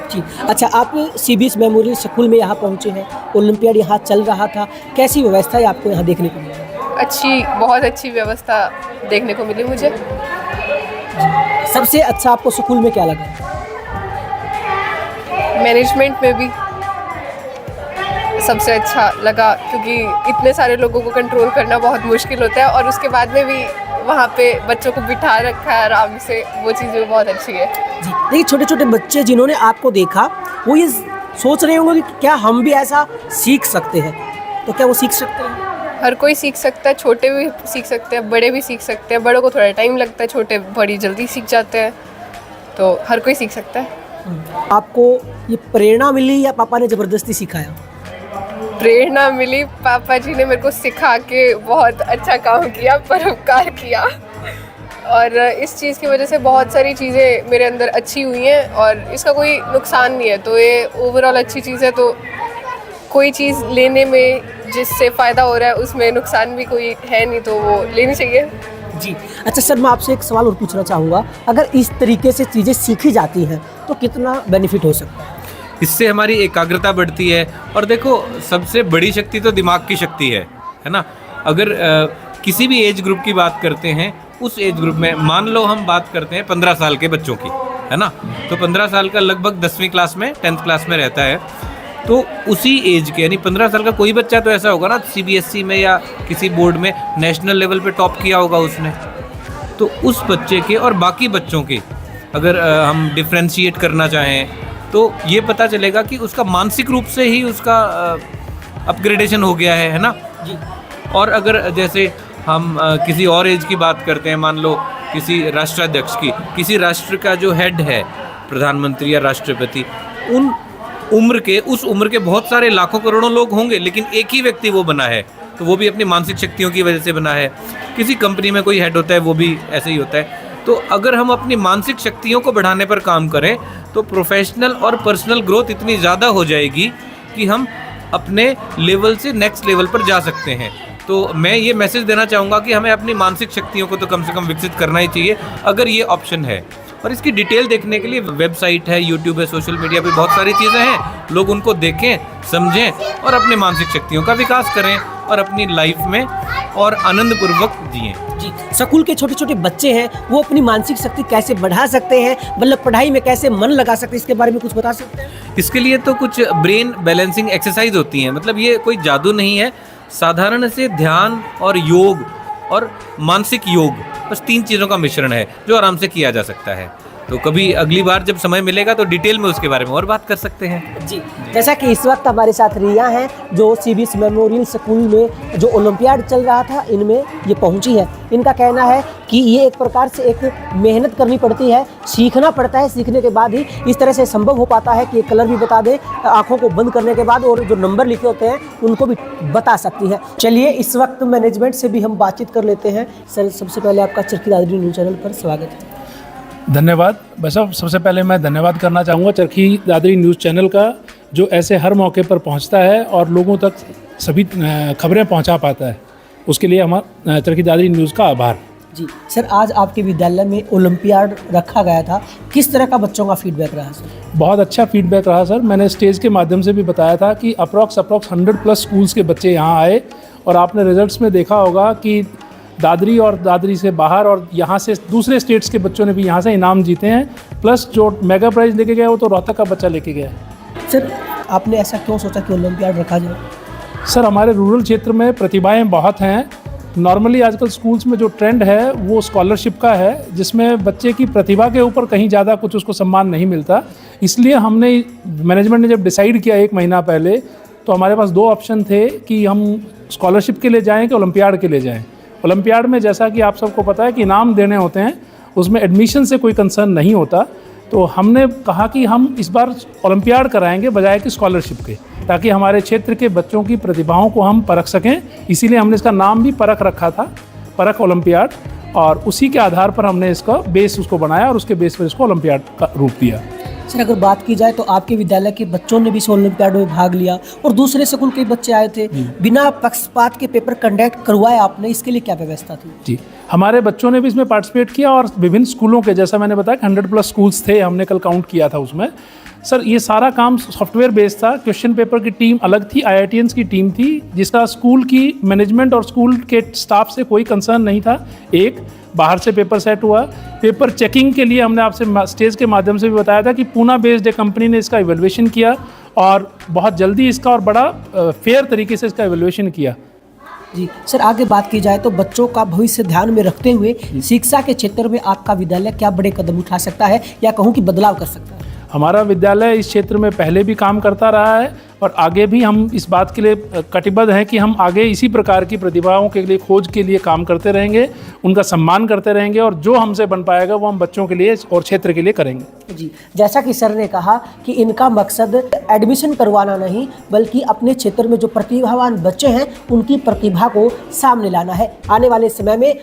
जी। अच्छा, आप CBS मेमोरियल स्कूल में यहाँ पहुँचे हैं, ओलंपियाड यहाँ चल रहा था, कैसी व्यवस्था है आपको यहाँ देखने को मिली? अच्छी, बहुत अच्छी व्यवस्था देखने को मिली मुझे। सबसे अच्छा आपको स्कूल में क्या लगा? मैनेजमेंट में भी सबसे अच्छा लगा, क्योंकि इतने सारे लोगों को कंट्रोल करना बहुत मुश्किल होता है, और उसके बाद में भी वहाँ पे बच्चों को बिठा रखा है आराम से, वो चीज़ भी बहुत अच्छी है जी। देखिए, छोटे छोटे बच्चे जिन्होंने आपको देखा, वो ये सोच रहे होंगे कि क्या हम भी ऐसा सीख सकते हैं, तो क्या वो सीख सकते हैं? हर कोई सीख सकता है, छोटे भी सीख सकते हैं, बड़े भी सीख सकते हैं। बड़ों को थोड़ा टाइम लगता है, छोटे बड़ी जल्दी सीख जाते हैं, तो हर कोई सीख सकता है। आपको ये प्रेरणा मिली या पापा ने ज़बरदस्ती सिखाया? प्रेरणा मिली, पापा जी ने मेरे को सिखा के बहुत अच्छा काम किया, परोपकार किया, और इस चीज़ की वजह से बहुत सारी चीज़ें मेरे अंदर अच्छी हुई हैं, और इसका कोई नुकसान नहीं है। तो ये ओवरऑल अच्छी चीज़ है, तो कोई चीज़ लेने में जिससे फ़ायदा हो रहा है उसमें नुकसान भी कोई है नहीं, तो वो लेनी चाहिए जी। अच्छा सर, मैं आपसे एक सवाल और पूछना चाहूँगा, अगर इस तरीके से चीज़ें सीखी जाती हैं तो कितना बेनिफिट हो सकता है? इससे हमारी एकाग्रता बढ़ती है, और देखो सबसे बड़ी शक्ति तो दिमाग की शक्ति है ना। अगर किसी भी एज ग्रुप की बात करते हैं, उस एज ग्रुप में मान लो हम बात करते हैं 15 साल के बच्चों की, है ना, तो 15 साल का लगभग 10वीं क्लास में 10th क्लास में रहता है, तो उसी एज के यानी 15 साल का कोई बच्चा तो ऐसा होगा ना, CBSE में या किसी बोर्ड में नेशनल लेवल पे टॉप किया होगा उसने, तो उस बच्चे के और बाकी बच्चों के अगर हम डिफ्रेंशिएट करना चाहें तो ये पता चलेगा कि उसका मानसिक रूप से ही उसका अपग्रेडेशन हो गया है ना जी। और अगर जैसे हम किसी और एज की बात करते हैं, मान लो किसी राष्ट्राध्यक्ष की, किसी राष्ट्र का जो हेड है, प्रधानमंत्री या राष्ट्रपति, उस उम्र के बहुत सारे लाखों करोड़ों लोग होंगे, लेकिन एक ही व्यक्ति वो बना है, तो वो भी अपनी मानसिक शक्तियों की वजह से बना है। किसी कंपनी में कोई हेड होता है, वो भी ऐसे ही होता है। तो अगर हम अपनी मानसिक शक्तियों को बढ़ाने पर काम करें तो प्रोफेशनल और पर्सनल ग्रोथ इतनी ज़्यादा हो जाएगी कि हम अपने लेवल से नेक्स्ट लेवल पर जा सकते हैं। तो मैं ये मैसेज देना चाहूँगा कि हमें अपनी मानसिक शक्तियों को तो कम से कम विकसित करना ही चाहिए, अगर ये ऑप्शन है। और इसकी डिटेल देखने के लिए वेबसाइट है, यूट्यूब है, सोशल मीडिया पे बहुत सारी चीज़ें हैं, लोग उनको देखें, समझें और अपने मानसिक शक्तियों का विकास करें। और अपनी लाइफ में और आनंदपूर्वक जिएं। जी, स्कूल के छोटे छोटे बच्चे हैं वो अपनी मानसिक शक्ति कैसे बढ़ा सकते हैं, मतलब पढ़ाई में कैसे मन लगा सकते हैं, इसके बारे में कुछ बता सकते हैं? इसके लिए तो कुछ ब्रेन बैलेंसिंग एक्सरसाइज होती हैं, मतलब ये कोई जादू नहीं है, साधारण से ध्यान और योग और मानसिक योग, बस 3 चीज़ों का मिश्रण है जो आराम से किया जा सकता है। तो कभी अगली बार जब समय मिलेगा तो डिटेल में उसके बारे में और बात कर सकते हैं। जी, जैसा कि इस वक्त हमारे साथ रिया हैं जो सीबीएस मेमोरियल स्कूल में जो ओलंपियाड चल रहा था इनमें ये पहुंची है। इनका कहना है कि ये एक प्रकार से एक मेहनत करनी पड़ती है, सीखना पड़ता है, सीखने के बाद ही इस तरह से संभव हो पाता है कि एक कलर भी बता दे आँखों को बंद करने के बाद, और जो नंबर लिखे होते हैं उनको भी बता सकती है। चलिए इस वक्त मैनेजमेंट से भी हम बातचीत कर लेते हैं। सर, सबसे पहले आपका चरखी दादरी न्यूज़ चैनल पर स्वागत है। धन्यवाद। बस अब सबसे पहले मैं धन्यवाद करना चाहूँगा चरखी दादरी न्यूज़ चैनल का, जो ऐसे हर मौके पर पहुँचता है और लोगों तक सभी खबरें पहुँचा पाता है। उसके लिए हमारा चरखी दादरी न्यूज़ का आभार। जी सर, आज आपके विद्यालय में ओलंपियाड रखा गया था, किस तरह का बच्चों का फीडबैक रहा सर? बहुत अच्छा फीडबैक रहा सर। मैंने स्टेज के माध्यम से भी बताया था कि अप्रॉक्स 100+ स्कूल्स के बच्चे यहाँ आए, और आपने रिजल्ट्स में देखा होगा कि दादरी और दादरी से बाहर और यहाँ से दूसरे स्टेट्स के बच्चों ने भी यहाँ से इनाम जीते हैं, प्लस जो मेगा प्राइज़ लेके गया वो तो रोहतक का बच्चा लेके गया है। सर, आपने ऐसा क्यों सोचा कि ओलंपियाड रखा जाए? सर, हमारे रूरल क्षेत्र में प्रतिभाएं बहुत हैं। नॉर्मली आजकल स्कूल्स में जो ट्रेंड है वो स्कॉलरशिप का है, जिसमें बच्चे की प्रतिभा के ऊपर कहीं ज़्यादा कुछ उसको सम्मान नहीं मिलता। इसलिए हमने मैनेजमेंट ने जब डिसाइड किया 1 महीना पहले, तो हमारे पास 2 ऑप्शन थे कि हम स्कॉलरशिप के लिए जाएँ कि ओलंपियाड के लिए जाएँ। ओलंपियाड में जैसा कि आप सबको पता है कि इनाम देने होते हैं, उसमें एडमिशन से कोई कंसर्न नहीं होता, तो हमने कहा कि हम इस बार ओलंपियाड कराएंगे बजाय कि स्कॉलरशिप के, ताकि हमारे क्षेत्र के बच्चों की प्रतिभाओं को हम परख सकें। इसीलिए हमने इसका नाम भी परख रखा था, परख ओलंपियाड, और उसी के आधार पर हमने इसका बेस उसको बनाया और उसके बेस पर इसको ओलंपियाड का रूप दिया। सर, अगर बात की जाए तो आपके विद्यालय के बच्चों ने भी इस ओलंपियाड में भाग लिया और दूसरे स्कूल के बच्चे आए थे, बिना पक्षपात के पेपर कंडक्ट करवाए आपने, इसके लिए क्या व्यवस्था थी? जी, हमारे बच्चों ने भी इसमें पार्टिसिपेट किया और विभिन्न स्कूलों के, जैसा मैंने बताया कि 100+ स्कूल्स थे, हमने कल काउंट किया था उसमें। सर, ये सारा काम सॉफ्टवेयर बेस्ड था। क्वेश्चन पेपर की टीम अलग थी, IITians की टीम थी, जिसका स्कूल की मैनेजमेंट और स्कूल के स्टाफ से कोई कंसर्न नहीं था। एक बाहर से पेपर सेट हुआ, पेपर चेकिंग के लिए हमने आपसे स्टेज के माध्यम से भी बताया था कि पूना बेस्ड एक कंपनी ने इसका इवैल्यूएशन किया और बहुत जल्दी इसका और बड़ा फेयर तरीके से इसका इवैल्यूएशन किया। जी सर, आगे बात की जाए तो बच्चों का भविष्य ध्यान में रखते हुए शिक्षा के क्षेत्र में आपका विद्यालय क्या बड़े कदम उठा सकता है, या कहूँ कि बदलाव कर सकता है? हमारा विद्यालय इस क्षेत्र में पहले भी काम करता रहा है और आगे भी हम इस बात के लिए कटिबद्ध हैं कि हम आगे इसी प्रकार की प्रतिभाओं के लिए खोज के लिए काम करते रहेंगे, उनका सम्मान करते रहेंगे, और जो हमसे बन पाएगा वो हम बच्चों के लिए और क्षेत्र के लिए करेंगे। जी, जैसा कि सर ने कहा कि इनका मकसद एडमिशन करवाना नहीं, बल्कि अपने क्षेत्र में जो प्रतिभावान बच्चे हैं उनकी प्रतिभा को सामने लाना है। आने वाले समय में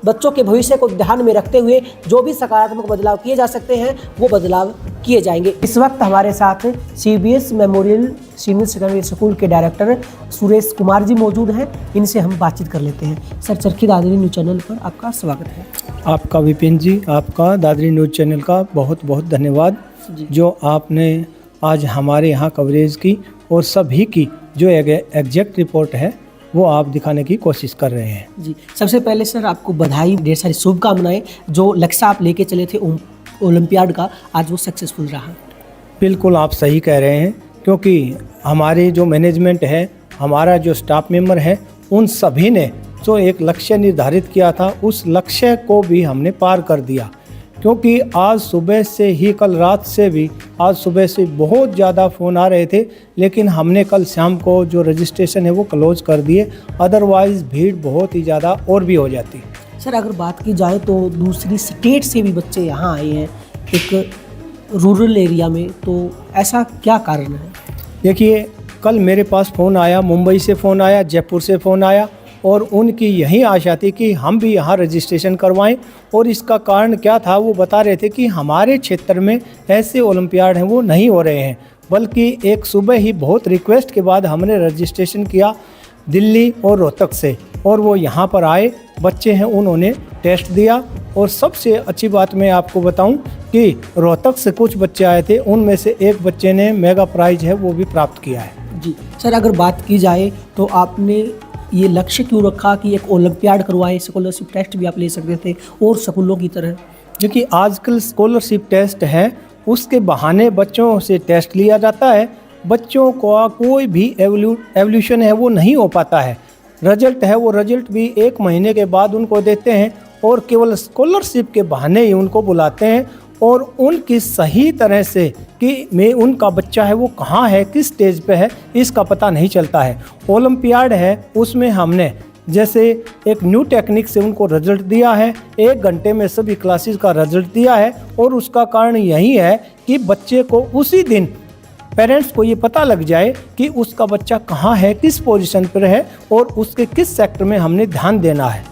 बच्चों के भविष्य को ध्यान में रखते हुए जो भी सकारात्मक बदलाव किए जा सकते हैं वो बदलाव किए जाएंगे। इस वक्त हमारे साथ CBS memorial senior secondary school के डायरेक्टर सुरेश कुमार जी मौजूद हैं, इनसे हम बातचीत कर लेते हैं। Sir, Charkhi Dadri news channel पर आपका स्वागत है। आपका विपिन जी, आपका दादरी न्यूज़ चैनल का बहुत बहुत धन्यवाद, जो आपने आज हमारे यहाँ कवरेज की और सभी की जो एग्जैक्ट रिपोर्ट है वो आप दिखाने की कोशिश कर रहे हैं। जी, सबसे पहले सर आपको बधाई, ढेर सारी शुभकामनाएं। जो लक्ष्य आप लेके चले थे ओलंपियाड का, आज वो सक्सेसफुल रहा। बिल्कुल आप सही कह रहे हैं, क्योंकि हमारे जो मैनेजमेंट है, हमारा जो स्टाफ मेंबर है, उन सभी ने जो एक लक्ष्य निर्धारित किया था उस लक्ष्य को भी हमने पार कर दिया। क्योंकि आज सुबह से ही, कल रात से भी, आज सुबह से बहुत ज़्यादा फ़ोन आ रहे थे, लेकिन हमने कल शाम को जो रजिस्ट्रेशन है वो क्लोज कर दिए, अदरवाइज़ भीड़ बहुत ही ज़्यादा और भी हो जाती। सर, अगर बात की जाए तो दूसरी स्टेट से भी बच्चे यहाँ आए हैं एक रूरल एरिया में, तो ऐसा क्या कारण है? देखिए, कल मेरे पास फ़ोन आया, मुंबई से फ़ोन आया, जयपुर से फ़ोन आया, और उनकी यही आशा थी कि हम भी यहाँ रजिस्ट्रेशन करवाएं। और इसका कारण क्या था, वो बता रहे थे कि हमारे क्षेत्र में ऐसे ओलंपियाड हैं वो नहीं हो रहे हैं, बल्कि एक सुबह ही बहुत रिक्वेस्ट के बाद हमने रजिस्ट्रेशन किया दिल्ली और रोहतक से, और वो यहाँ पर आए बच्चे हैं, उन्होंने टेस्ट दिया। और सबसे अच्छी बात मैं आपको बताऊं कि रोहतक से कुछ बच्चे आए थे, उनमें से एक बच्चे ने मेगा प्राइज है वो भी प्राप्त किया है। जी सर, अगर बात की जाए तो आपने ये लक्ष्य क्यों रखा कि एक ओलंपियाड करवाएं, स्कॉलरशिप टेस्ट भी आप ले सकते थे और स्कूलों की तरह? क्योंकि आजकल स्कॉलरशिप टेस्ट है, उसके बहाने बच्चों से टेस्ट लिया जाता है, बच्चों का कोई भी एवोल्यूशन है वो नहीं हो पाता है। रिजल्ट है वो रिजल्ट भी 1 महीने के बाद उनको देते हैं और केवल स्कॉलरशिप के बहाने ही उनको बुलाते हैं और उनकी सही तरह से कि उनका बच्चा है वो कहाँ है, किस स्टेज पे है, इसका पता नहीं चलता है। ओलंपियाड है उसमें हमने जैसे एक न्यू टेक्निक से उनको रिजल्ट दिया है, 1 घंटे में सभी क्लासेस का रिजल्ट दिया है और उसका कारण यही है कि बच्चे को उसी दिन पेरेंट्स को ये पता लग जाए कि उसका बच्चा कहाँ है, किस पोजीशन पर है और उसके किस सेक्टर में हमने ध्यान देना है।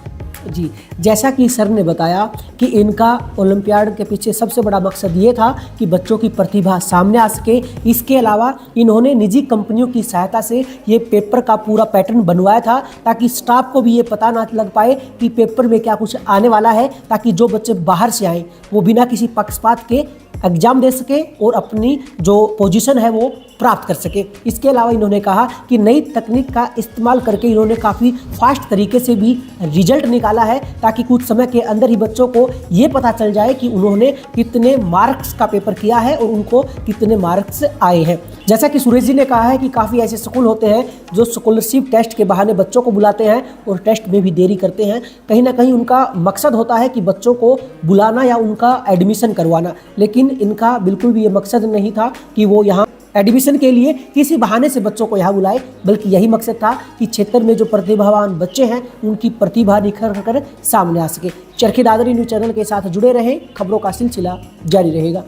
जी, जैसा कि सर ने बताया कि इनका ओलंपियाड के पीछे सबसे बड़ा मकसद ये था कि बच्चों की प्रतिभा सामने आ सके। इसके अलावा इन्होंने निजी कंपनियों की सहायता से ये पेपर का पूरा पैटर्न बनवाया था ताकि स्टाफ को भी ये पता ना लग पाए कि पेपर में क्या कुछ आने वाला है, ताकि जो बच्चे बाहर से आएँ वो बिना किसी पक्षपात के एग्जाम दे सके और अपनी जो पोजीशन है वो प्राप्त कर सके। इसके अलावा इन्होंने कहा कि नई तकनीक का इस्तेमाल करके इन्होंने काफ़ी फास्ट तरीके से भी रिजल्ट निकाला है ताकि कुछ समय के अंदर ही बच्चों को ये पता चल जाए कि उन्होंने कितने मार्क्स का पेपर किया है और उनको कितने मार्क्स आए हैं। जैसा कि सुरेश जी ने कहा है कि काफ़ी ऐसे स्कूल होते हैं जो स्कॉलरशिप टेस्ट के बहाने बच्चों को बुलाते हैं और टेस्ट में भी देरी करते हैं। कहीं ना कहीं उनका मकसद होता है कि बच्चों को बुलाना या उनका एडमिशन करवाना, लेकिन इनका बिल्कुल भी ये मकसद नहीं था कि वो यहाँ एडमिशन के लिए किसी बहाने से बच्चों को यहाँ बुलाए, बल्कि यही मकसद था कि क्षेत्र में जो प्रतिभावान बच्चे हैं उनकी प्रतिभा निखर कर सामने आ सके। चरखी दादरी न्यूज़ चैनल के साथ जुड़े रहें, खबरों का सिलसिला जारी रहेगा।